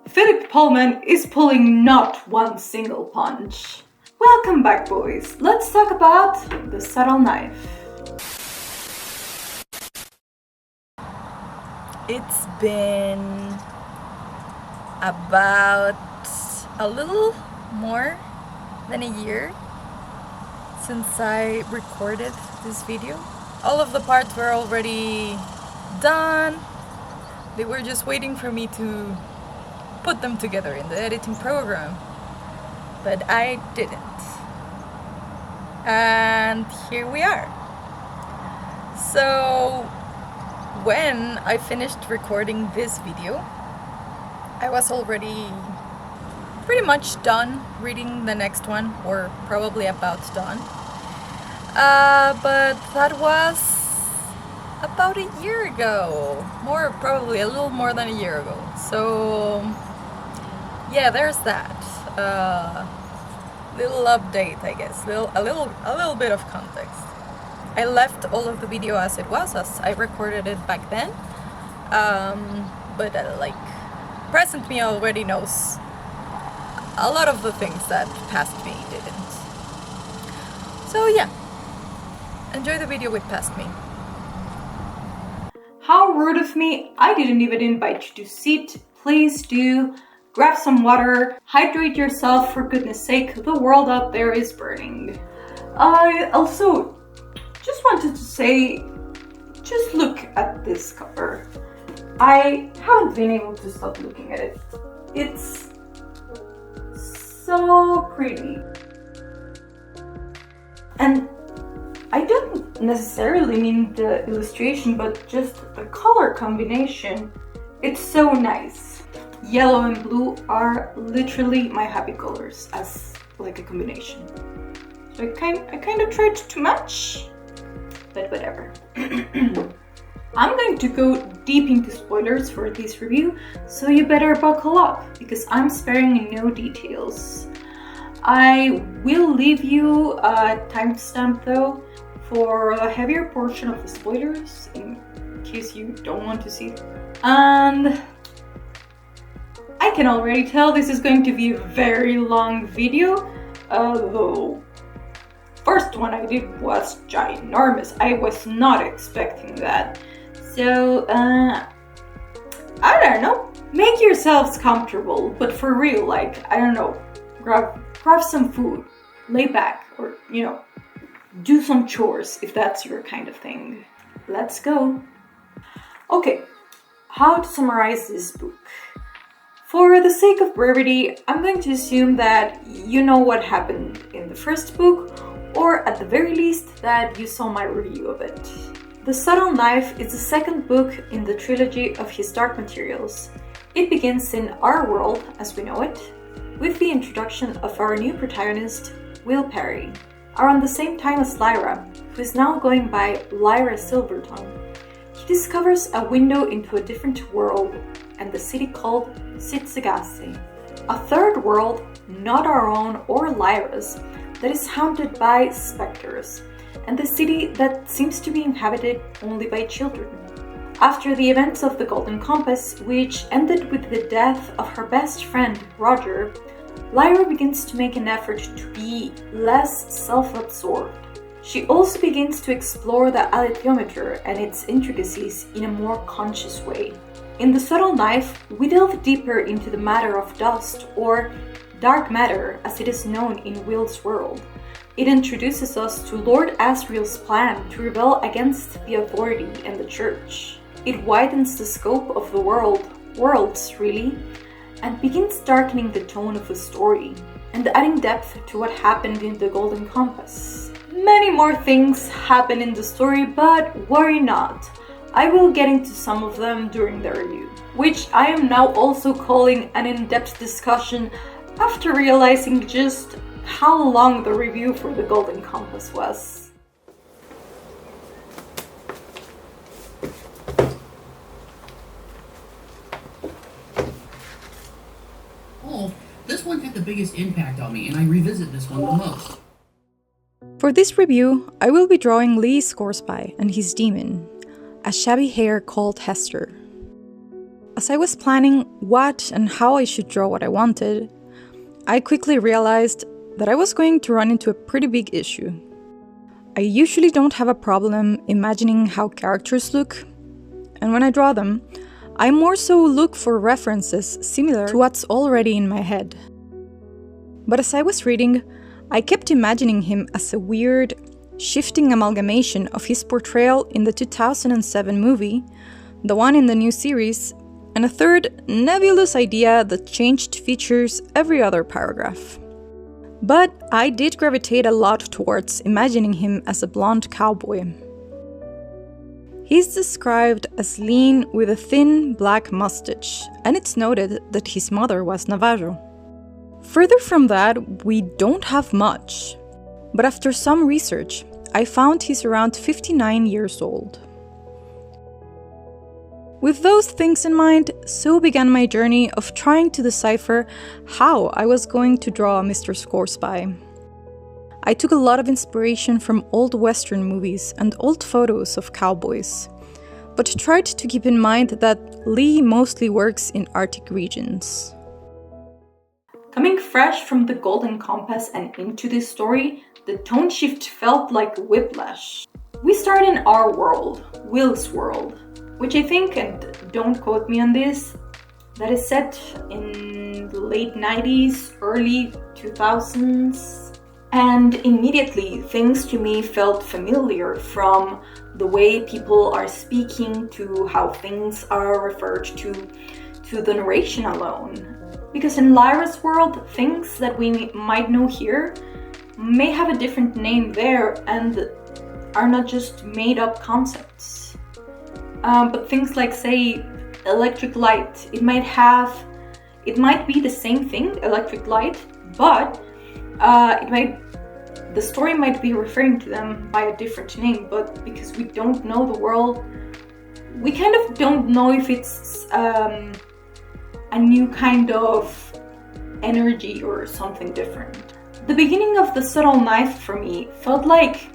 Philip Pullman is pulling not one single punch. Welcome back, boys. Let's talk about The Subtle Knife. It's been about a little more than a year since I recorded this video. All of the parts were already done. They were just waiting for me to put them together in the editing program, but I didn't. And here we are. So when I finished recording this video, I was already pretty much done reading the next one, or probably about done. But that was about a year ago, probably a little more than a year ago. So yeah, there's that. Little update, I guess. A little bit of context. I left all of the video as it was, as I recorded it back then. But present me already knows a lot of the things that past me didn't. So yeah, enjoy the video with past me. How rude of me, I didn't even invite you to sit. Please do. Grab some water, hydrate yourself, for goodness sake, the world out there is burning. I also just wanted to say, just look at this cover. I haven't been able to stop looking at it. It's so pretty. And I don't necessarily mean the illustration, but just the color combination. It's so nice. Yellow and blue are literally my happy colors as like a combination. So I kind of tried to match, but whatever. I'm going to go deep into spoilers for this review, so you better buckle up, because I'm sparing no details. I will leave you a timestamp though for a heavier portion of the spoilers, in case you don't want to see. And I can already tell this is going to be a very long video, though first one I did was ginormous. I was not expecting that. So, I don't know, make yourselves comfortable, but for real, I don't know, grab some food, lay back, or, do some chores if that's your kind of thing. Let's go. Okay, how to summarize this book? For the sake of brevity, I'm going to assume that you know what happened in the first book, or at the very least that you saw my review of it. The Subtle Knife is the second book in the trilogy of his Dark Materials. It begins in our world as we know it, with the introduction of our new protagonist, Will Parry, around the same time as Lyra, who is now going by Lyra Silvertongue. He discovers a window into a different world and the city called Sitsegase, a third world, not our own or Lyra's, that is haunted by specters, and the city that seems to be inhabited only by children. After the events of the Golden Compass, which ended with the death of her best friend, Roger, Lyra begins to make an effort to be less self-absorbed. She also begins to explore the alethiometer and its intricacies in a more conscious way. In The Subtle Knife, we delve deeper into the matter of dust, or dark matter as it is known in Will's world. It introduces us to Lord Asriel's plan to rebel against the authority and the church. It widens the scope of the worlds really, and begins darkening the tone of the story, and adding depth to what happened in the Golden Compass. Many more things happen in the story, but worry not. I will get into some of them during the review, which I am now also calling an in-depth discussion after realizing just how long the review for the Golden Compass was. Oh, this one had the biggest impact on me, and I revisit this one the most. For this review, I will be drawing Lee Scoresby and his daemon, a shabby hare called Hester. As I was planning what and how I should draw what I wanted, I quickly realized that I was going to run into a pretty big issue. I usually don't have a problem imagining how characters look, and when I draw them, I more so look for references similar to what's already in my head. But as I was reading, I kept imagining him as a weird, shifting amalgamation of his portrayal in the 2007 movie, the one in the new series, and a third, nebulous idea that changed features every other paragraph. But I did gravitate a lot towards imagining him as a blonde cowboy. He's described as lean with a thin black mustache, and it's noted that his mother was Navarro. Further from that, we don't have much, but after some research, I found he's around 59 years old. With those things in mind, so began my journey of trying to decipher how I was going to draw Mr. Scoresby. I took a lot of inspiration from old Western movies and old photos of cowboys, but tried to keep in mind that Lee mostly works in Arctic regions. Coming fresh from the Golden Compass and into this story, the tone shift felt like whiplash. We start in our world, Will's world, which I think, and don't quote me on this, that is set in the late 90s, early 2000s. And immediately things to me felt familiar, from the way people are speaking to how things are referred to the narration alone. Because in Lyra's world, things that we might know here may have a different name there and are not just made up concepts. But things like, say, electric light, it might be the same thing, electric light, but the story might be referring to them by a different name, but because we don't know the world, we kind of don't know if it's a new kind of energy or something different. The beginning of The Subtle Knife for me felt like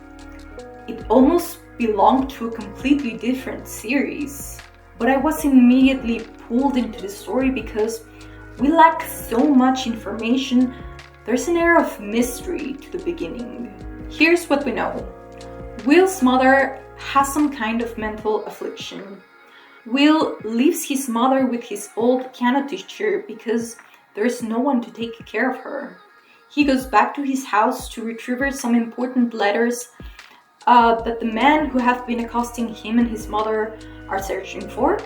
it almost belonged to a completely different series, but I was immediately pulled into the story because we lack so much information. There's an air of mystery to the beginning. Here's what we know. Will's mother has some kind of mental affliction. Will leaves his mother with his old piano teacher because there's no one to take care of her. He goes back to his house to retrieve some important letters that the men who have been accosting him and his mother are searching for.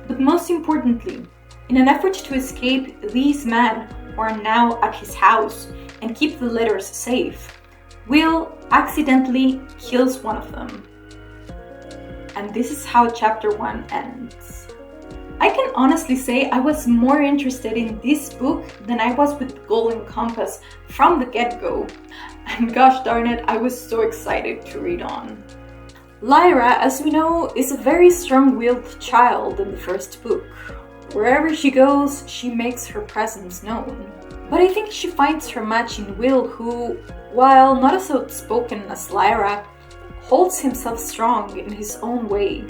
But most importantly, in an effort to escape these men who are now at his house and keep the letters safe, Will accidentally kills one of them. And this is how chapter 1 ends. I can honestly say I was more interested in this book than I was with Golden Compass from the get-go. And gosh darn it, I was so excited to read on. Lyra, as we know, is a very strong-willed child in the first book. Wherever she goes, she makes her presence known. But I think she finds her match in Will, who, while not as outspoken as Lyra, holds himself strong in his own way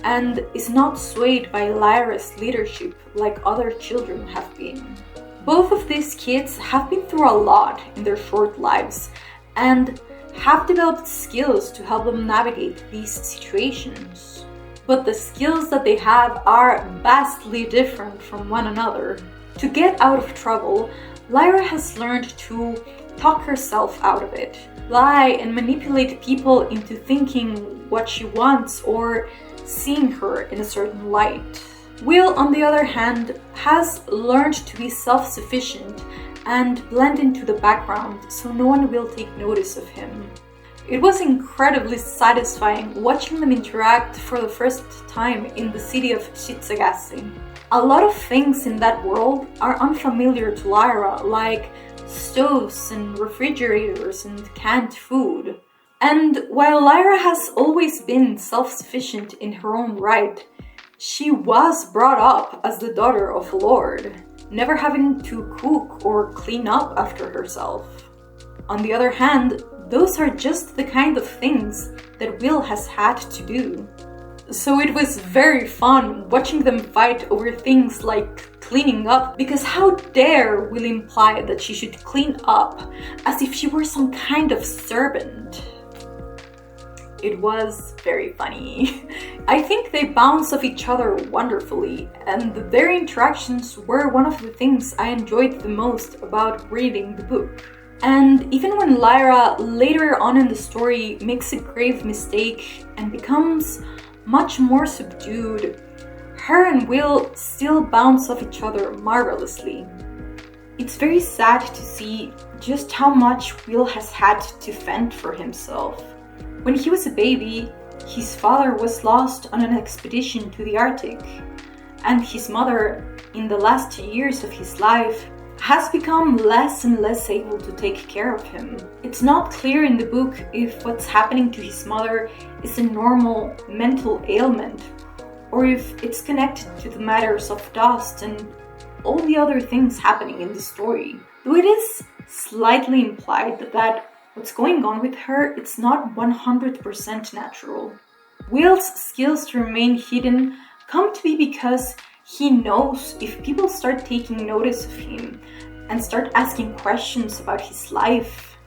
and is not swayed by Lyra's leadership like other children have been. Both of these kids have been through a lot in their short lives and have developed skills to help them navigate these situations. But the skills that they have are vastly different from one another. To get out of trouble, Lyra has learned to talk herself out of it, lie and manipulate people into thinking what she wants or seeing her in a certain light. Will, on the other hand, has learned to be self-sufficient and blend into the background so no one will take notice of him. It was incredibly satisfying watching them interact for the first time in the city of Shitsagase. A lot of things in that world are unfamiliar to Lyra, like stoves and refrigerators and canned food. And while Lyra has always been self-sufficient in her own right, she was brought up as the daughter of a lord, never having to cook or clean up after herself. On the other hand, those are just the kind of things that Will has had to do. So it was very fun watching them fight over things like cleaning up, because how dare Will imply that she should clean up as if she were some kind of servant. It was very funny. I think they bounce off each other wonderfully, and their interactions were one of the things I enjoyed the most about reading the book. And even when Lyra later on in the story makes a grave mistake and becomes much more subdued, her and Will still bounce off each other marvelously. It's very sad to see just how much Will has had to fend for himself. When he was a baby, his father was lost on an expedition to the Arctic, and his mother, in the last 2 years of his life, has become less and less able to take care of him. It's not clear in the book if what's happening to his mother is a normal mental ailment, or if it's connected to the matters of dust and all the other things happening in the story. Though it is slightly implied that what's going on with her, it's not 100% natural. Will's skills to remain hidden come to be because he knows if people start taking notice of him and start asking questions about his life,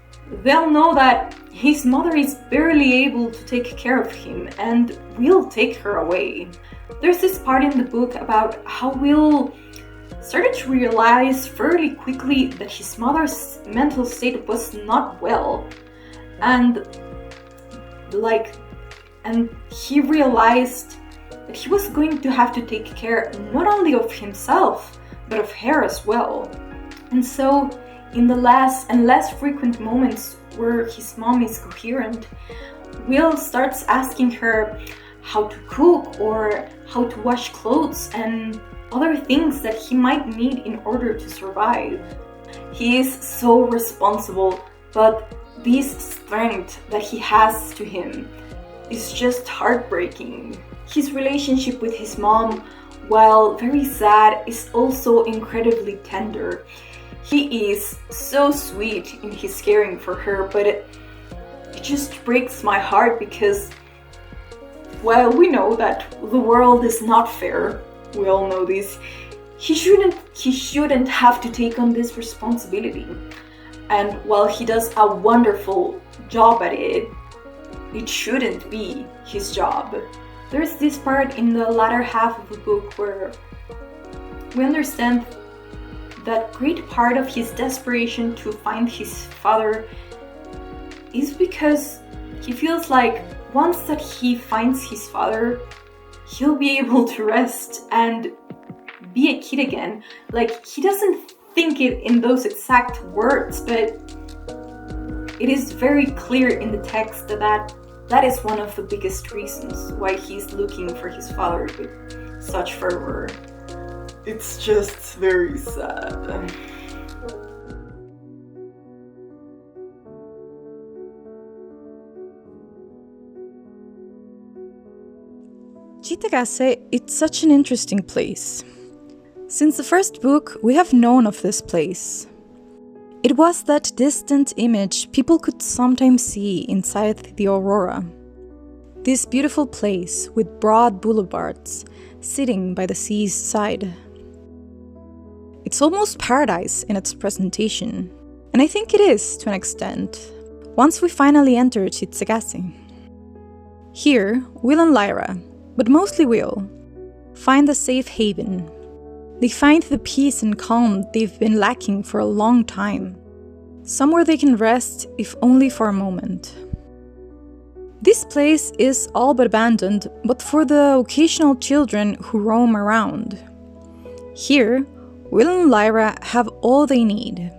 they'll know that his mother is barely able to take care of him and will take her away. There's this part in the book about how Will started to realize fairly quickly that his mother's mental state was not well, and he realized that he was going to have to take care not only of himself but of her as well. And so in the less and less frequent moments where his mom is coherent, Will starts asking her how to cook or how to wash clothes and other things that he might need in order to survive. He is so responsible, but this strength that he has to him is just heartbreaking. His relationship with his mom, while very sad, is also incredibly tender. He is so sweet in his caring for her, but it just breaks my heart because, while we know that the world is not fair, we all know this, he shouldn't have to take on this responsibility. And while he does a wonderful job at it, it shouldn't be his job. There's this part in the latter half of the book where we understand that great part of his desperation to find his father is because he feels like once that he finds his father, he'll be able to rest and be a kid again. Like, he doesn't think it in those exact words, but it is very clear in the text that is one of the biggest reasons why he's looking for his father with such fervor. It's just very sad. Kitagase, it's such an interesting place. Since the first book, we have known of this place. It was that distant image people could sometimes see inside the aurora. This beautiful place with broad boulevards, sitting by the sea's side. It's almost paradise in its presentation, and I think it is to an extent, once we finally enter Kitagase. Here, Will and Lyra, but mostly Will, find a safe haven. They find the peace and calm they've been lacking for a long time. Somewhere they can rest, if only for a moment. This place is all but abandoned, but for the occasional children who roam around. Here, Will and Lyra have all they need.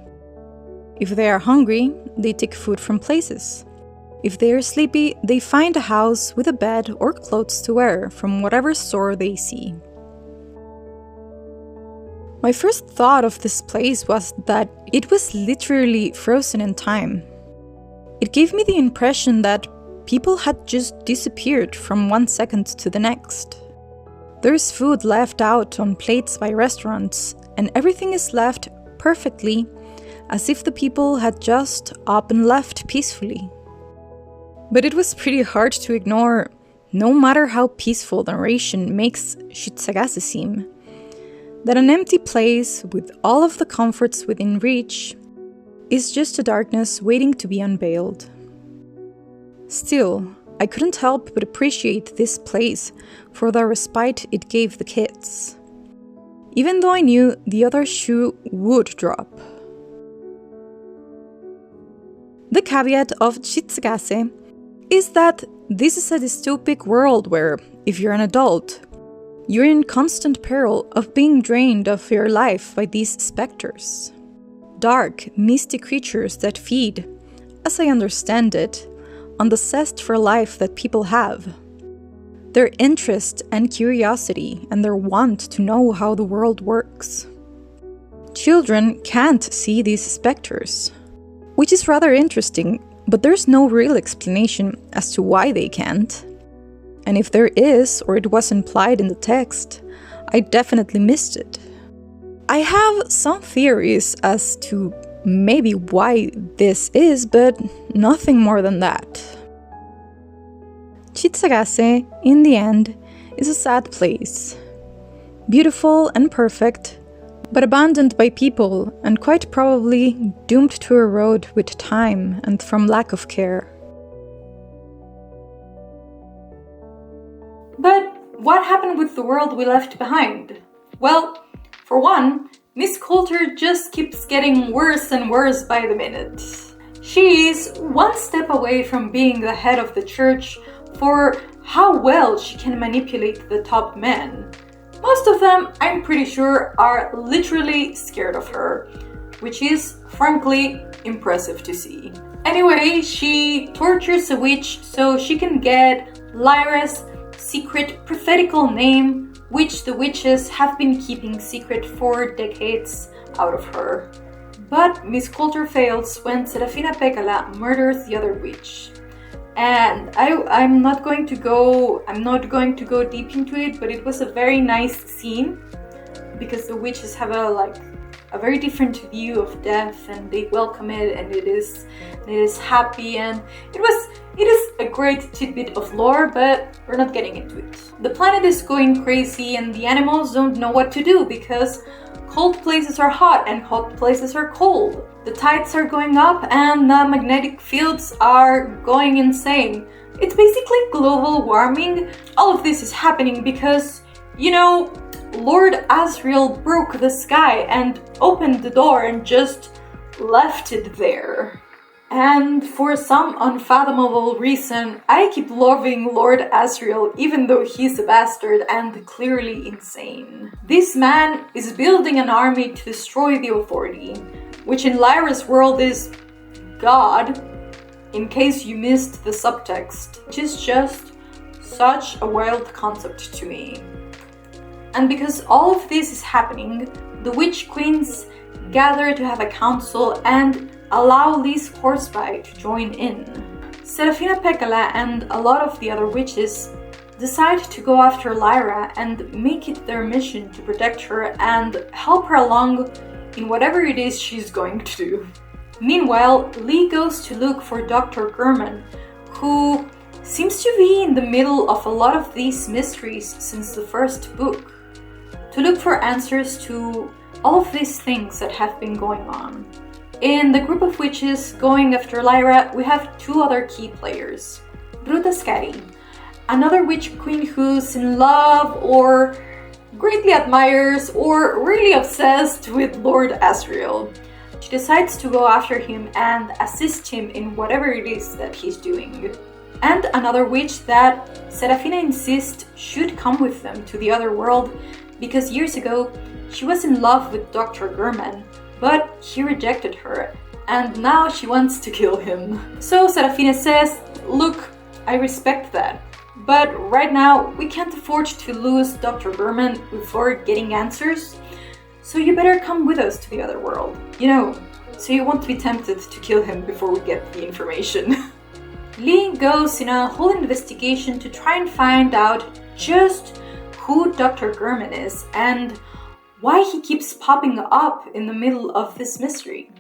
If they are hungry, they take food from places. If they are sleepy, they find a house with a bed or clothes to wear from whatever store they see. My first thought of this place was that it was literally frozen in time. It gave me the impression that people had just disappeared from one second to the next. There's food left out on plates by restaurants, and everything is left perfectly, as if the people had just up and left peacefully. But it was pretty hard to ignore no matter how peaceful the narration makes Shitsagase seem, that an empty place with all of the comforts within reach is just a darkness waiting to be unveiled. Still, I couldn't help but appreciate this place for the respite it gave the kids, even though I knew the other shoe would drop. The caveat of Shitsagase is that this is a dystopic world where, if you're an adult, you're in constant peril of being drained of your life by these specters. Dark, misty creatures that feed, as I understand it, on the zest for life that people have. Their interest and curiosity and their want to know how the world works. Children can't see these specters, which is rather interesting, but there's no real explanation as to why they can't. And if there is, or it was implied in the text, I definitely missed it. I have some theories as to maybe why this is, but nothing more than that. Shitsagase, in the end, is a sad place. Beautiful and perfect, but abandoned by people and quite probably doomed to erode with time and from lack of care. But what happened with the world we left behind? Well, for one, Miss Coulter just keeps getting worse and worse by the minute. She's one step away from being the head of the church for how well she can manipulate the top men. Most of them, I'm pretty sure, are literally scared of her, which is, frankly, impressive to see. Anyway, she tortures a witch so she can get Lyra's secret prophetical name, which the witches have been keeping secret for decades out of her. But Miss Coulter fails when Serafina Pekkala murders the other witch. And I'm not going to go deep into it, but it was a very nice scene because the witches have a very different view of death, and they welcome it, and it is happy, and it is a great tidbit of lore, but we're not getting into it. The planet is going crazy, and the animals don't know what to do because cold places are hot and hot places are cold. The tides are going up and the magnetic fields are going insane. It's basically global warming. All of this is happening because, Lord Asriel broke the sky and opened the door and just left it there. And for some unfathomable reason, I keep loving Lord Asriel even though he's a bastard and clearly insane. This man is building an army to destroy the authority, which in Lyra's world is God, in case you missed the subtext, which is just such a wild concept to me. And because all of this is happening, the witch queens gather to have a council and allow Lee Scoresby to join in. Serafina Pekkala and a lot of the other witches decide to go after Lyra and make it their mission to protect her and help her along in whatever it is she's going to do. Meanwhile, Lee goes to look for Dr. Gurman, who seems to be in the middle of a lot of these mysteries since the first book, to look for answers to all of these things that have been going on. In the group of witches going after Lyra, we have two other key players. Bruta Scary, another witch queen who's in love or greatly admires or really obsessed with Lord Asriel. She decides to go after him and assist him in whatever it is that he's doing. And another witch that Serafina insists should come with them to the other world because years ago she was in love with Dr. Gurman, but he rejected her, and now she wants to kill him. So Serafina says, look, I respect that, but right now we can't afford to lose Dr. Gurman before getting answers, so you better come with us to the other world. So you won't be tempted to kill him before we get the information. Lee goes in a whole investigation to try and find out just who Dr. Gurman is and why he keeps popping up in the middle of this mystery.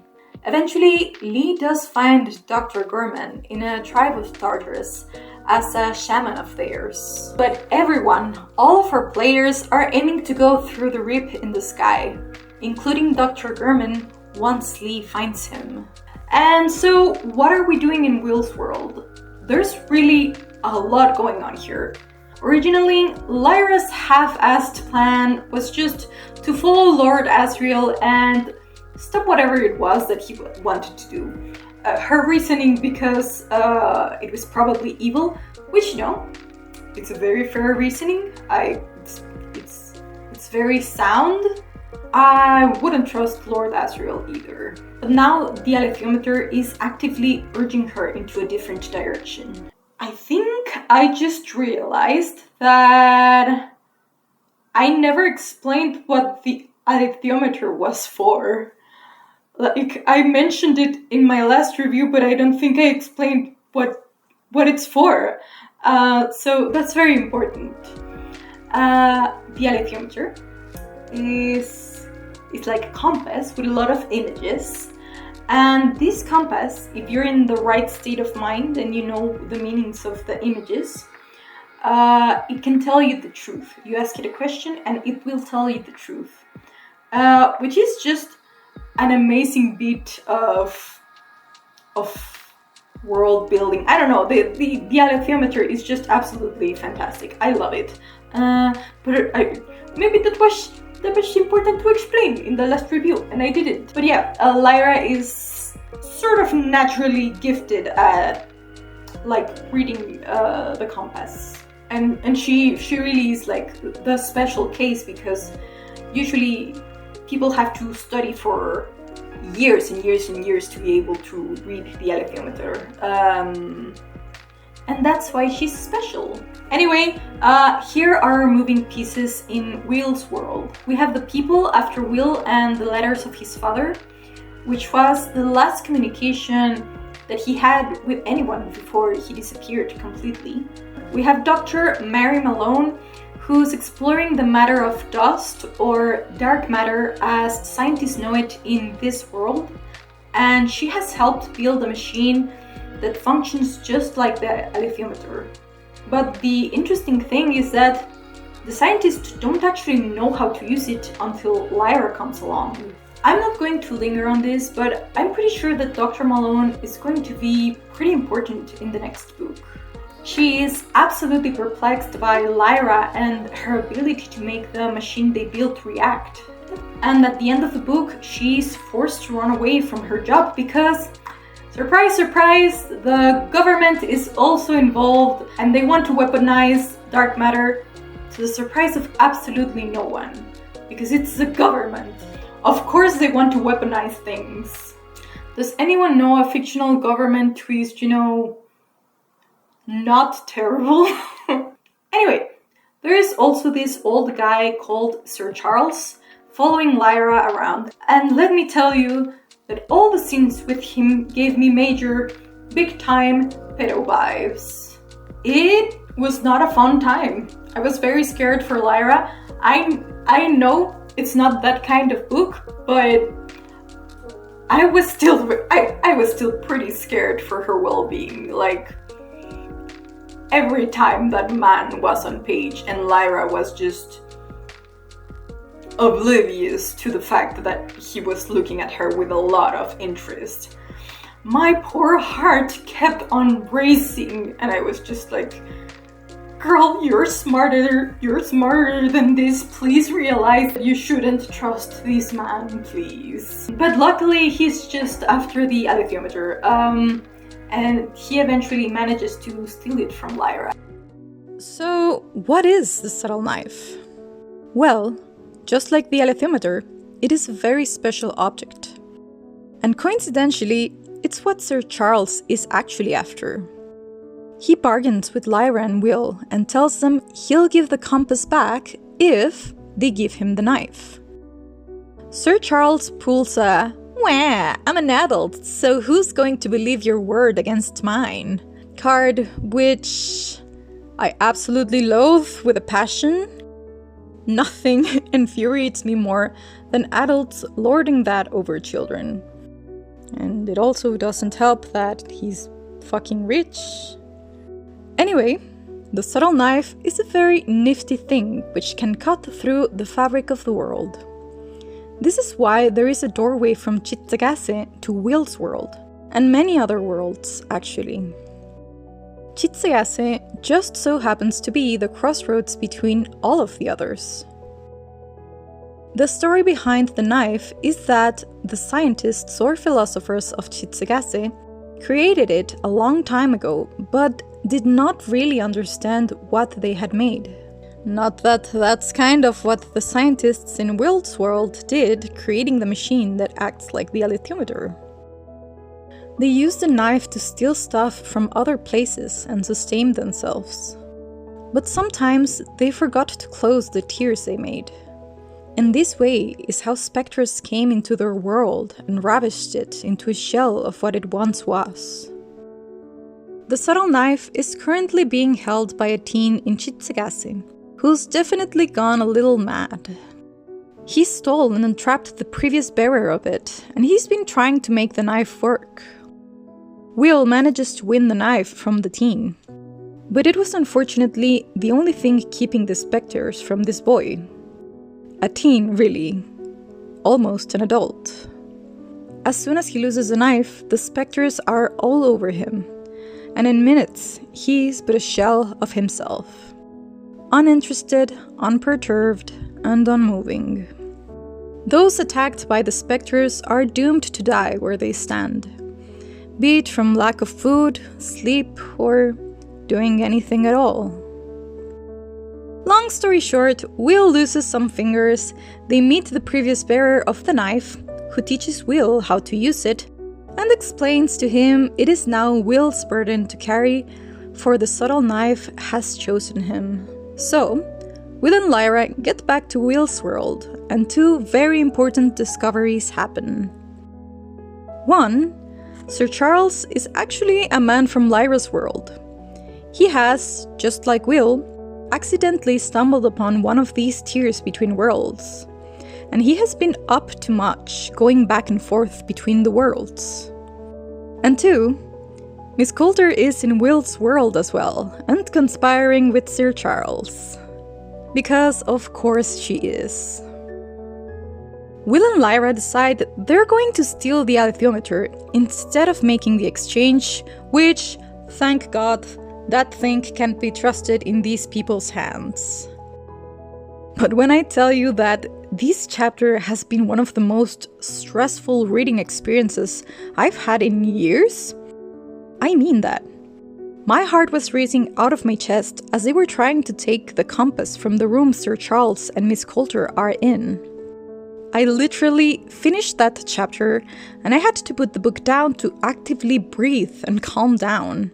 Eventually, Lee does find Dr. Gurman in a tribe of Tartarus as a shaman of theirs. But everyone, all of our players, are aiming to go through the rip in the sky, including Dr. Gurman once Lee finds him. And so, what are we doing in Will's world? There's really a lot going on here. Originally, Lyra's half-assed plan was just to follow Lord Asriel and stop whatever it was that he wanted to do. Her reasoning because it was probably evil, which it's a very fair reasoning. It's very sound. I wouldn't trust Lord Asriel either. But now the alethiometer is actively urging her into a different direction. I think I just realized that I never explained what the alethiometer was for. Like, I mentioned it in my last review, but I don't think I explained what it's for. So that's very important. The alethiometer is like a compass with a lot of images. And this compass, if you're in the right state of mind and you know the meanings of the images, it can tell you the truth. You ask it a question and it will tell you the truth. Which is just an amazing bit of world building. I don't know, the alethiometer is just absolutely fantastic. I love it. Maybe that was important to explain in the last review, and I didn't. But yeah, Lyra is sort of naturally gifted at like reading the compass, and she really is like the special case, because usually people have to study for years and years and years to be able to read the alethiometer. And that's why she's special. Anyway, here are our moving pieces in Will's world. We have the people after Will and the letters of his father, which was the last communication that he had with anyone before he disappeared completely. We have Dr. Mary Malone, who's exploring the matter of dust or dark matter as scientists know it in this world, and she has helped build a machine that functions just like the alethiometer. But the interesting thing is that the scientists don't actually know how to use it until Lyra comes along. I'm not going to linger on this, but I'm pretty sure that Dr. Malone is going to be pretty important in the next book. She is absolutely perplexed by Lyra and her ability to make the machine they built react. And at the end of the book, she's forced to run away from her job because, surprise, surprise, the government is also involved and they want to weaponize dark matter, to the surprise of absolutely no one. Because it's the government. Of course they want to weaponize things. Does anyone know a fictional government who is, not terrible? Anyway, there is also this old guy called Sir Charles following Lyra around, and let me tell you that all the scenes with him gave me major, big-time pedo vibes. It was not a fun time. I was very scared for Lyra. I know it's not that kind of book, but I was still pretty scared for her well-being. Like, every time that man was on page and Lyra was just oblivious to the fact that he was looking at her with a lot of interest, my poor heart kept on racing, and I was just like, girl, you're smarter than this. Please realize that you shouldn't trust this man, please. But luckily he's just after the alethiometer, and he eventually manages to steal it from Lyra. So, what is the subtle knife? Well, just like the alethiometer, it is a very special object. And coincidentally, it's what Sir Charles is actually after. He bargains with Lyra and Will and tells them he'll give the compass back if they give him the knife. Sir Charles pulls a, "Wah, I'm an adult, so who's going to believe your word against mine?" card, which I absolutely loathe with a passion. Nothing infuriates me more than adults lording that over children. And it also doesn't help that he's fucking rich. Anyway, the subtle knife is a very nifty thing which can cut through the fabric of the world. This is why there is a doorway from Chitsegase to Will's world, and many other worlds, actually. Chitsegase just so happens to be the crossroads between all of the others. The story behind the knife is that the scientists or philosophers of Chitsegase created it a long time ago, but did not really understand what they had made. Not that that's kind of what the scientists in Will's world did, creating the machine that acts like the alethiometer. They used the knife to steal stuff from other places and sustain themselves. But sometimes they forgot to close the tears they made. And this way is how specters came into their world and ravished it into a shell of what it once was. The subtle knife is currently being held by a teen in Chitsegase, who's definitely gone a little mad. He stole and entrapped the previous bearer of it, and he's been trying to make the knife work. Will manages to win the knife from the teen, but it was unfortunately the only thing keeping the specters from this boy. A teen, really. Almost an adult. As soon as he loses the knife, the specters are all over him, and in minutes, he's but a shell of himself. Uninterested, unperturbed, and unmoving. Those attacked by the specters are doomed to die where they stand. Be it from lack of food, sleep, or doing anything at all. Long story short, Will loses some fingers, they meet the previous bearer of the knife, who teaches Will how to use it, and explains to him it is now Will's burden to carry, for the subtle knife has chosen him. So, Will and Lyra get back to Will's world, and two very important discoveries happen. One, Sir Charles is actually a man from Lyra's world. He has, just like Will, accidentally stumbled upon one of these tiers between worlds, and he has been up to much, going back and forth between the worlds. And two, Miss Coulter is in Will's world as well, and conspiring with Sir Charles. Because of course she is. Will and Lyra decide they're going to steal the alethiometer instead of making the exchange, which, thank God, that thing can't be trusted in these people's hands. But when I tell you that this chapter has been one of the most stressful reading experiences I've had in years, I mean that. My heart was racing out of my chest as they were trying to take the compass from the room Sir Charles and Miss Coulter are in. I literally finished that chapter, and I had to put the book down to actively breathe and calm down.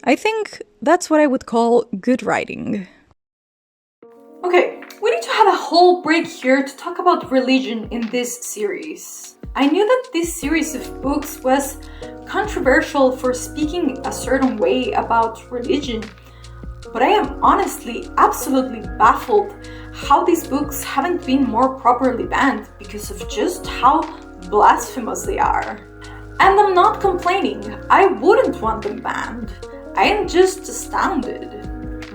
I think that's what I would call good writing. Okay, we need to have a whole break here to talk about religion in this series. I knew that this series of books was controversial for speaking a certain way about religion, but I am honestly absolutely baffled how these books haven't been more properly banned because of just how blasphemous they are. And I'm not complaining, I wouldn't want them banned. I am just astounded.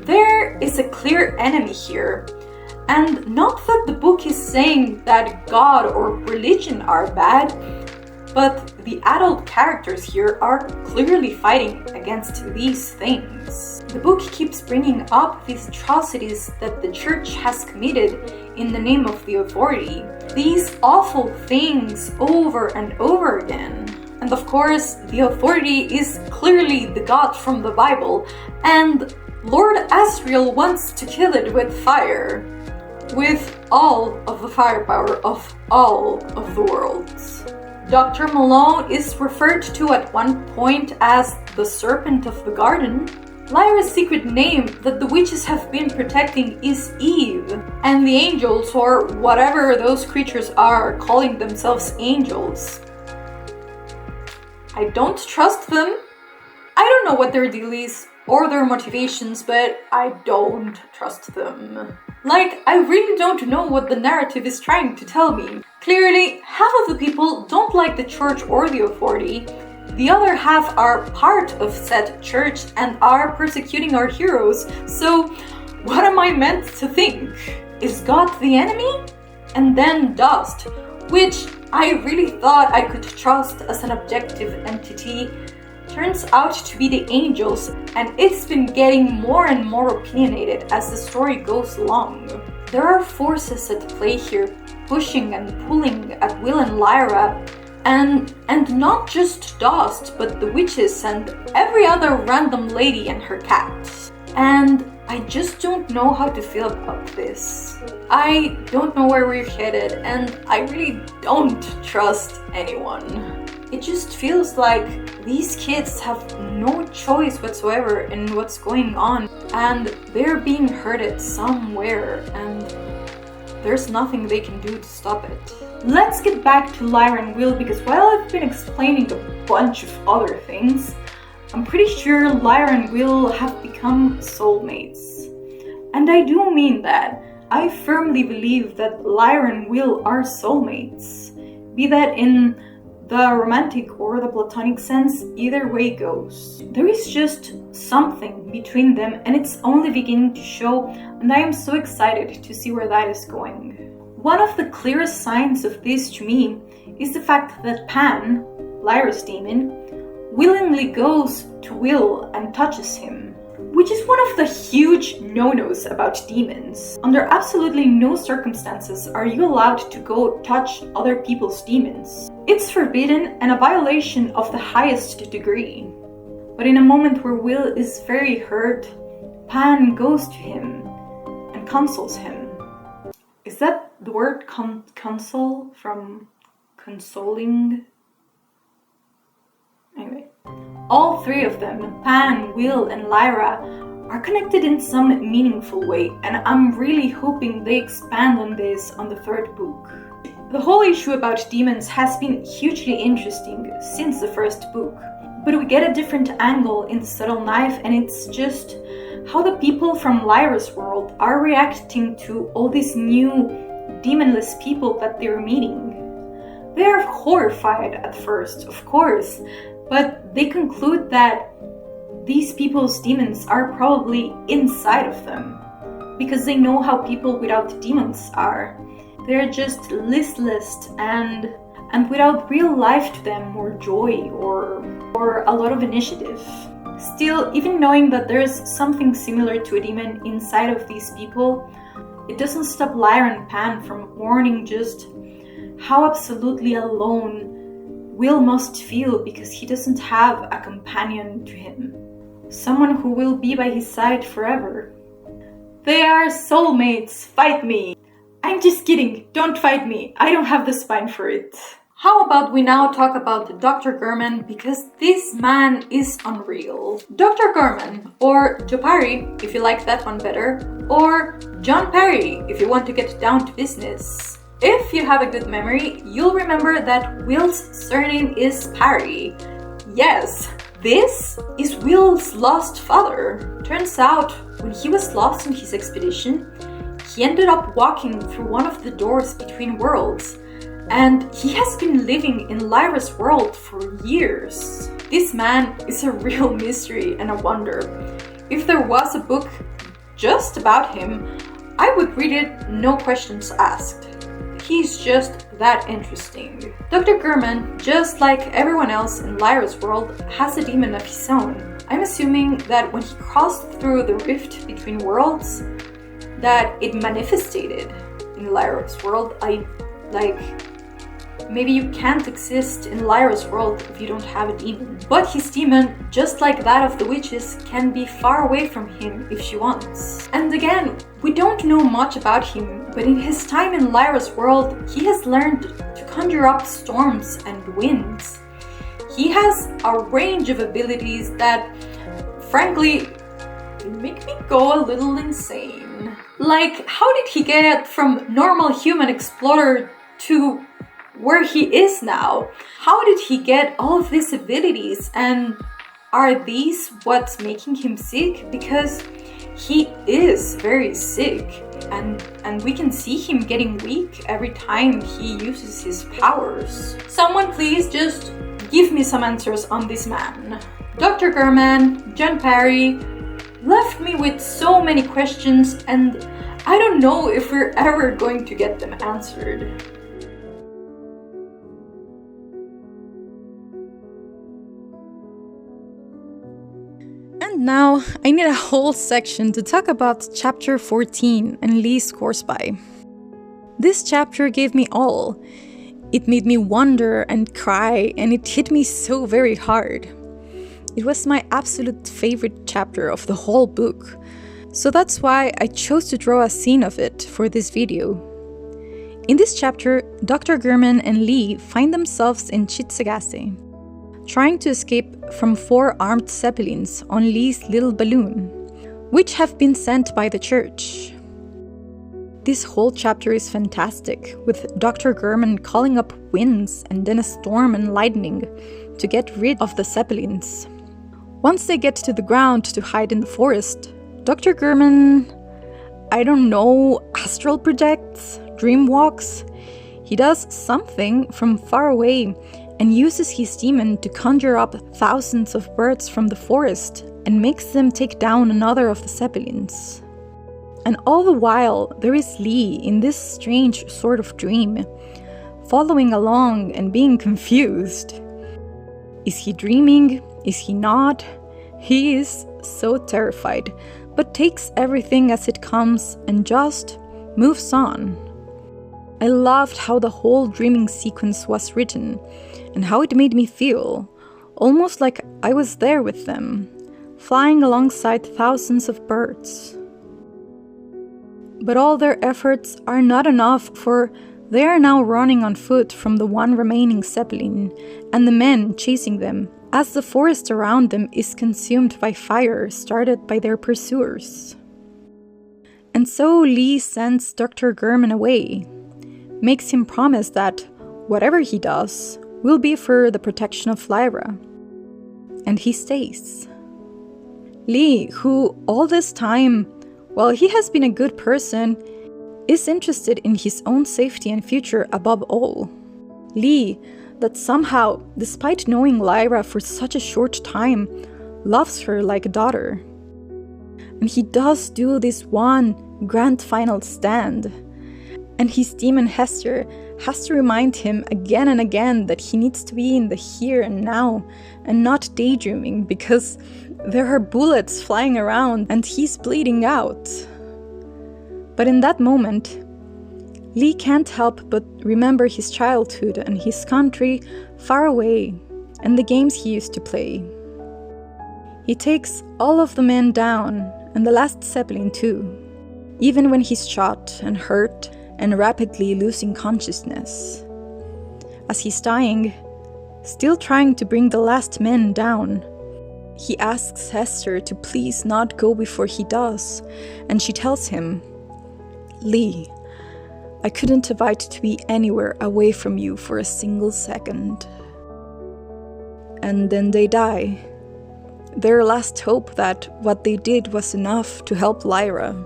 There is a clear enemy here, and not that the book is saying that God or religion are bad, but the adult characters here are clearly fighting against these things. The book keeps bringing up these atrocities that the church has committed in the name of the authority. These awful things over and over again. And of course, the authority is clearly the God from the Bible, and Lord Asriel wants to kill it with fire. With all of the firepower of all of the worlds. Dr. Malone is referred to at one point as the Serpent of the Garden. Lyra's secret name that the witches have been protecting is Eve, and the angels, or whatever those creatures are, calling themselves angels. I don't trust them. I don't know what their deal is or their motivations, but I don't trust them. Like, I really don't know what the narrative is trying to tell me. Clearly, half of the people don't like the church or the authority, the other half are part of said church and are persecuting our heroes. So what am I meant to think? Is God the enemy? And then dust, which I really thought I could trust as an objective entity, turns out to be the angels, and it's been getting more and more opinionated as the story goes along. There are forces at play here, pushing and pulling at Will and Lyra, and not just Dust, but the witches and every other random lady and her cat. And I just don't know how to feel about this. I don't know where we're headed, and I really don't trust anyone. It just feels like these kids have no choice whatsoever in what's going on, and they're being hurted somewhere, and there's nothing they can do to stop it. Let's get back to Lyra and Will, because while I've been explaining a bunch of other things, I'm pretty sure Lyra and Will have become soulmates. And I do mean that. I firmly believe that Lyra and Will are soulmates. Be that in the romantic or the platonic sense, either way goes. There is just something between them, and it's only beginning to show, and I am so excited to see where that is going. One of the clearest signs of this to me is the fact that Pan, Lyra's demon, willingly goes to Will and touches him, which is one of the huge no-nos about demons. Under absolutely no circumstances are you allowed to go touch other people's demons. It's forbidden and a violation of the highest degree. But in a moment where Will is very hurt, Pan goes to him and consoles him. Is that the word console from consoling? Anyway, all three of them, Pan, Will, and Lyra, are connected in some meaningful way, and I'm really hoping they expand on this on the third book. The whole issue about demons has been hugely interesting since the first book, but we get a different angle in the Subtle Knife, and it's just how the people from Lyra's world are reacting to all these new demonless people that they're meeting. They are horrified at first, of course, but they conclude that these people's demons are probably inside of them, because they know how people without demons are. They're just listless and without real life to them, or joy, or a lot of initiative. Still, even knowing that there's something similar to a demon inside of these people, it doesn't stop Lyra and Pan from warning just how absolutely alone Will must feel, because he doesn't have a companion to him. Someone who will be by his side forever. They are soulmates, fight me! I'm just kidding, don't fight me, I don't have the spine for it. How about we now talk about Dr. Gurman, because this man is unreal. Dr. Gurman, or Joe Parry, if you like that one better, or John Parry, if you want to get down to business. If you have a good memory, you'll remember that Will's surname is Parry. Yes, this is Will's lost father. Turns out, when he was lost in his expedition, he ended up walking through one of the doors between worlds, and he has been living in Lyra's world for years. This man is a real mystery and a wonder. If there was a book just about him, I would read it, no questions asked. He's just that interesting. Dr. Gurman, just like everyone else in Lyra's world, has a demon of his own. I'm assuming that when he crossed through the rift between worlds, that it manifested in Lyra's world. Maybe you can't exist in Lyra's world if you don't have a demon. But his demon, just like that of the witches, can be far away from him if she wants. And again, we don't know much about him, but in his time in Lyra's world, he has learned to conjure up storms and winds. He has a range of abilities that, frankly, make me go a little insane. Like, how did he get from normal human explorer to where he is now? How did he get all of these abilities, and are these what's making him sick? Because he is very sick, and we can see him getting weak every time he uses his powers. Someone please just give me some answers on this man. Dr. Gurman, John Parry, left me with so many questions, and I don't know if we're ever going to get them answered. And now I need a whole section to talk about chapter 14 and Lee Scoresby. This chapter gave me all. It made me wonder and cry, and it hit me so very hard. It was my absolute favorite chapter of the whole book, so that's why I chose to draw a scene of it for this video. In this chapter, Dr. Gurman and Lee find themselves in Chitsegase, trying to escape from 4 armed zeppelins on Lee's little balloon, which have been sent by the church. This whole chapter is fantastic, with Dr. Gurman calling up winds and then a storm and lightning to get rid of the zeppelins. Once they get to the ground to hide in the forest, Dr. Gurman, I don't know, astral projects, dream walks. He does something from far away and uses his demon to conjure up thousands of birds from the forest and makes them take down another of the zeppelins. And all the while, there is Lee in this strange sort of dream, following along and being confused. Is he dreaming? Is he not? He is so terrified, but takes everything as it comes and just moves on. I loved how the whole dreaming sequence was written and how it made me feel, almost like I was there with them, flying alongside thousands of birds. But all their efforts are not enough, for they are now running on foot from the one remaining zeppelin and the men chasing them, as the forest around them is consumed by fire started by their pursuers. And so Lee sends Dr. Gurman away, makes him promise that whatever he does will be for the protection of Lyra. And he stays. Lee, who all this time, while he has been a good person, is interested in his own safety and future above all. Lee, that somehow, despite knowing Lyra for such a short time, loves her like a daughter. And he does do this one grand final stand. And his demon Hester has to remind him again and again that he needs to be in the here and now and not daydreaming, because there are bullets flying around and he's bleeding out. But in that moment, Lee can't help but remember his childhood and his country far away and the games he used to play. He takes all of the men down and the last zeppelin too, even when he's shot and hurt and rapidly losing consciousness. As he's dying, still trying to bring the last men down, he asks Hester to please not go before he does, and she tells him, "Lee, I couldn't abide to be anywhere away from you for a single second." And then they die. Their last hope that what they did was enough to help Lyra.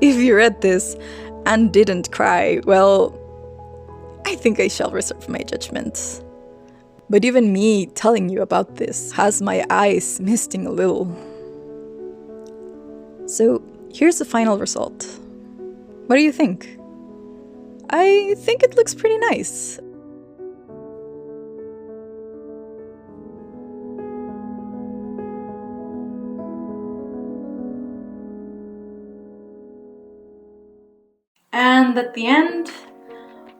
If you read this and didn't cry, well, I think I shall reserve my judgment. But even me telling you about this has my eyes misting a little. So here's the final result. What do you think? I think it looks pretty nice. And at the end,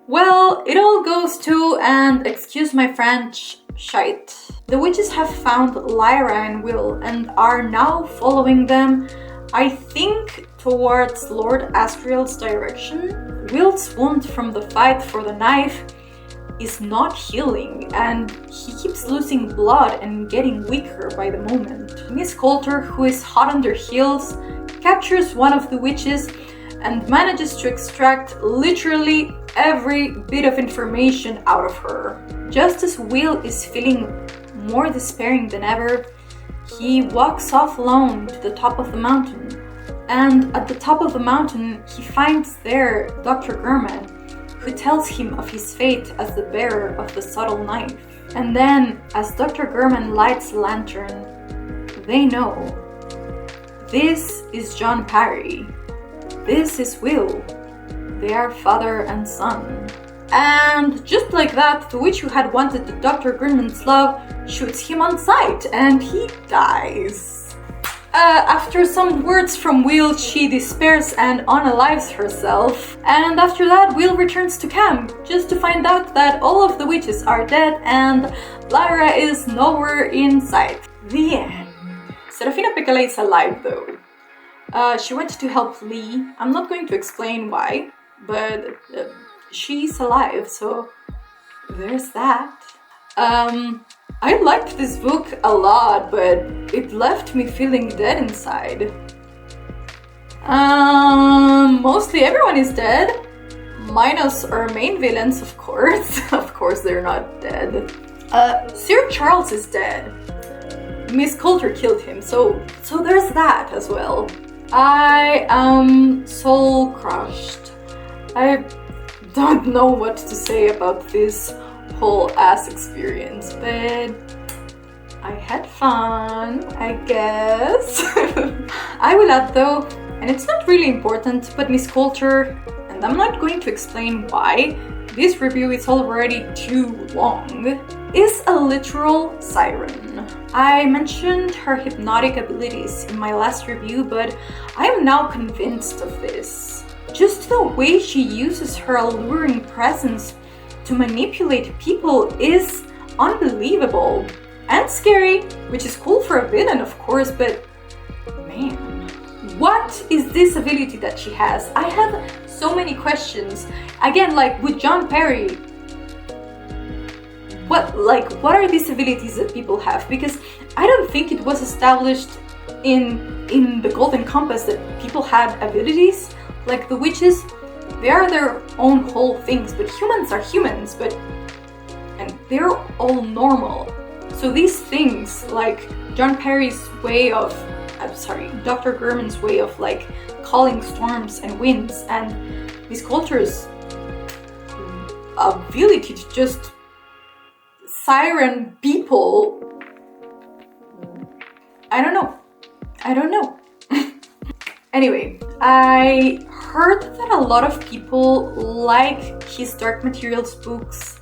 well, it all goes to, and excuse my French, shite. The witches have found Lyra and Will and are now following them, I think, towards Lord Asriel's direction. Will's wound from the fight for the knife is not healing, and he keeps losing blood and getting weaker by the moment. Miss Coulter, who is hot on their heels, captures one of the witches and manages to extract literally every bit of information out of her. Just as Will is feeling more despairing than ever, he walks off alone to the top of the mountain. And at the top of the mountain, he finds there Dr. Gurman, who tells him of his fate as the bearer of the subtle knife. And then, as Dr. Gurman lights the lantern, they know. This is John Parry. This is Will. They are father and son. And just like that, the witch who had wanted Dr. Gurman's love shoots him on sight, and he dies. After some words from Will, she despairs and unalives herself. And after that, Will returns to camp, just to find out that all of the witches are dead and Lyra is nowhere in sight. The end. Serafina Pekala is alive though. She went to help Lee. I'm not going to explain why, but she's alive, so there's that. I liked this book a lot, but it left me feeling dead inside. Mostly everyone is dead, minus our main villains, of course. Of course they're not dead. Sir Charles is dead. Miss Coulter killed him, so there's that as well. I am soul crushed. I don't know what to say about this whole ass experience, but I had fun, I guess. I will add though, and it's not really important, but Miss Coulter, and I'm not going to explain why, this review is already too long, is a literal siren. I mentioned her hypnotic abilities in my last review, but I am now convinced of this. Just the way she uses her alluring presence to manipulate people is unbelievable and scary, which is cool for a villain, of course, but man, what is this ability that she has? I have so many questions. Again, like with John Parry, what are these abilities that people have? Because I don't think it was established in the Golden Compass that people had abilities. Like the witches, they are their own whole things, but humans are humans, and they're all normal. So these things, like John Parry's way of, Dr. Gurman's way of like calling storms and winds, and Miss Coulter's ability to just siren people. I don't know. Anyway, I heard that a lot of people like his Dark Materials books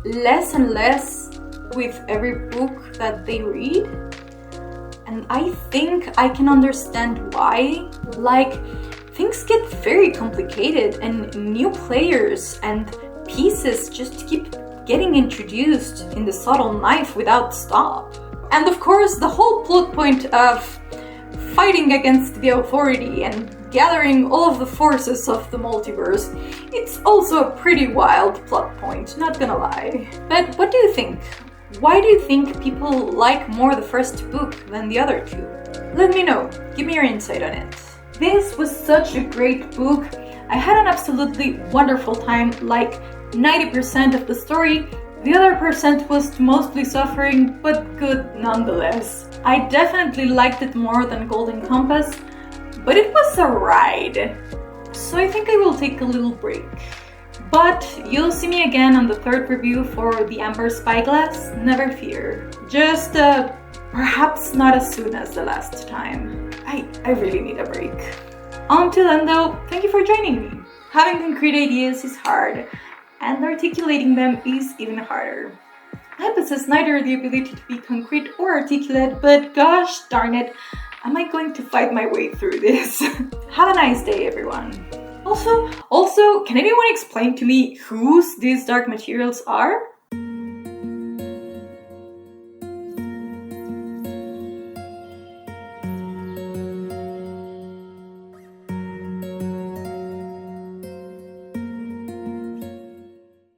less and less with every book that they read. And I think I can understand why. Like, things get very complicated and new players and pieces just keep getting introduced in the subtle knife without stop. And of course, the whole plot point of fighting against the authority and gathering all of the forces of the multiverse, it's also a pretty wild plot point, not gonna lie. But what do you think? Why do you think people like more the first book than the other two? Let me know, give me your insight on it. This was such a great book. I had an absolutely wonderful time, like 90% of the story. The other percent was mostly suffering, but good nonetheless. I definitely liked it more than Golden Compass, but it was a ride. So I think I will take a little break. But you'll see me again on the third review for the Amber Spyglass, never fear. Just perhaps not as soon as the last time. I really need a break. Until then though, thank you for joining me. Having concrete ideas is hard, and articulating them is even harder. I possess neither the ability to be concrete or articulate, but gosh darn it, am I going to fight my way through this? Have a nice day, everyone. Also, can anyone explain to me whose these Dark Materials are?